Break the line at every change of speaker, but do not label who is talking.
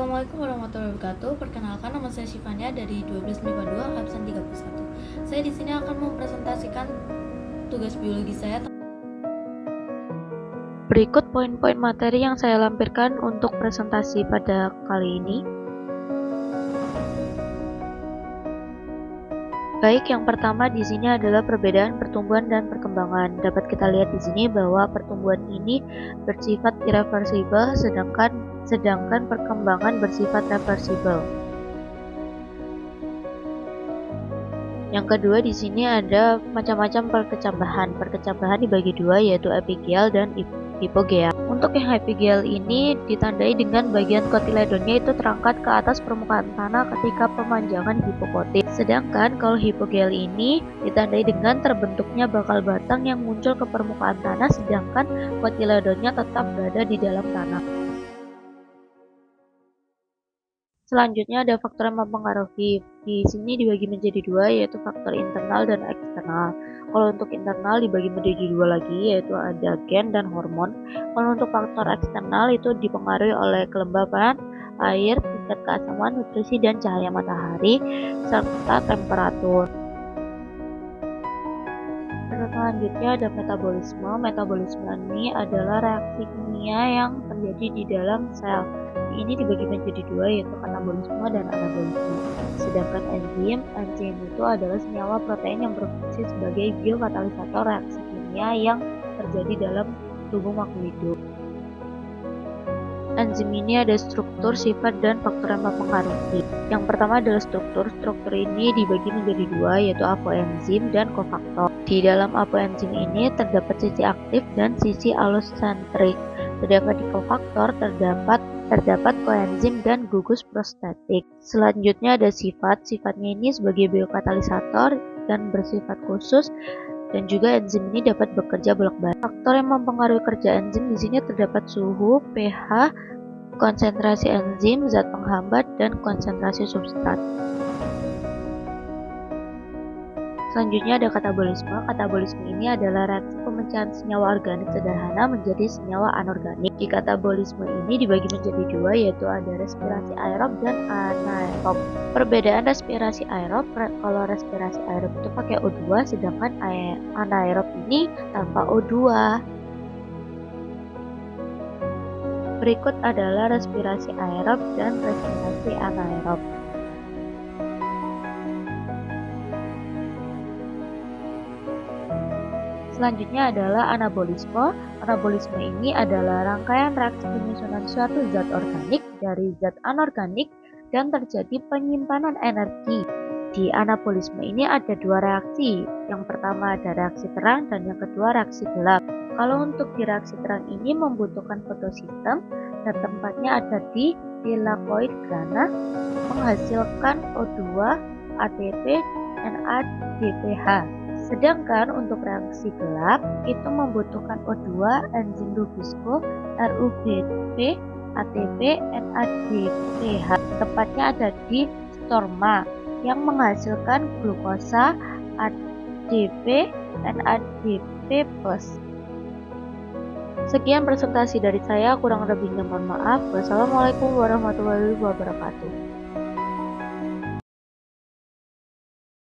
Assalamualaikum warahmatullahi wabarakatuh. Perkenalkan, nama saya Syifania dari 12 MIPA 2 absen 31. Saya di sini akan mempresentasikan tugas biologi saya.
Berikut poin-poin materi yang saya lampirkan untuk presentasi pada kali ini. Baik, yang pertama di sini adalah perbedaan pertumbuhan dan perkembangan. Dapat kita lihat di sini bahwa pertumbuhan ini bersifat irreversibel, sedangkan perkembangan bersifat reversibel. Yang kedua di sini ada macam-macam perkecambahan. Perkecambahan dibagi dua, yaitu epigial dan hipogea. Untuk yang epigial ini ditandai dengan bagian kotiledonnya itu terangkat ke atas permukaan tanah ketika pemanjangan hipokotil. Sedangkan kalau hipogeal ini ditandai dengan terbentuknya bakal batang yang muncul ke permukaan tanah, sedangkan kotiledonnya tetap berada di dalam tanah. Selanjutnya ada faktor yang mempengaruhi. Di sini dibagi menjadi dua, yaitu faktor internal dan eksternal. Kalau untuk internal dibagi menjadi dua lagi, yaitu ada gen dan hormon. Kalau untuk faktor eksternal itu dipengaruhi oleh kelembapan, air, tingkat keasaman, nutrisi, dan cahaya matahari, serta temperatur. Selanjutnya ada metabolisme. Metabolisme ini adalah reaksi kimia yang terjadi di dalam sel. Ini dibagi menjadi dua, yaitu katabolisme dan anabolisme. Sedangkan enzim itu adalah senyawa protein yang berfungsi sebagai biokatalisator reaksi kimia yang terjadi dalam tubuh makhluk hidup. Enzim ini ada struktur, sifat, dan faktor yang mempengaruhi. Yang pertama adalah struktur. Struktur ini dibagi menjadi dua, yaitu apoenzim dan kofaktor. Di dalam apoenzim ini terdapat sisi aktif dan sisi allosentrik. Sedangkan di kofaktor terdapat koenzim dan gugus prostetik. Selanjutnya ada sifat. Sifatnya ini sebagai biokatalisator dan bersifat khusus, dan juga enzim ini dapat bekerja bolak-balik. Faktor yang mempengaruhi kerja enzim di sini terdapat suhu, pH, konsentrasi enzim, zat penghambat, dan konsentrasi substrat. Selanjutnya ada katabolisme. Katabolisme ini adalah reaksi pemecahan senyawa organik sederhana menjadi senyawa anorganik. Di katabolisme ini dibagi menjadi dua, yaitu ada respirasi aerob dan anaerob. Perbedaan respirasi aerob, kalau respirasi aerob itu pakai O2, sedangkan anaerob ini tanpa O2. Berikut adalah respirasi aerob dan respirasi anaerob. Selanjutnya adalah anabolisme. Anabolisme ini adalah rangkaian reaksi penyusunan suatu zat organik dari zat anorganik dan terjadi penyimpanan energi. Di anabolisme ini ada dua reaksi. Yang pertama ada reaksi terang dan yang kedua reaksi gelap. Kalau untuk di reaksi terang ini membutuhkan fotosistem dan tempatnya ada di thylakoid grana, menghasilkan O2, ATP, NADPH. Sedangkan untuk reaksi gelap itu membutuhkan O2, enzim Rubisco, RUBP, ATP, NADPH. Tempatnya ada di stroma yang menghasilkan glukosa, ADP, NADP+. Sekian presentasi dari saya, kurang lebihnya mohon maaf. Wassalamualaikum warahmatullahi wabarakatuh.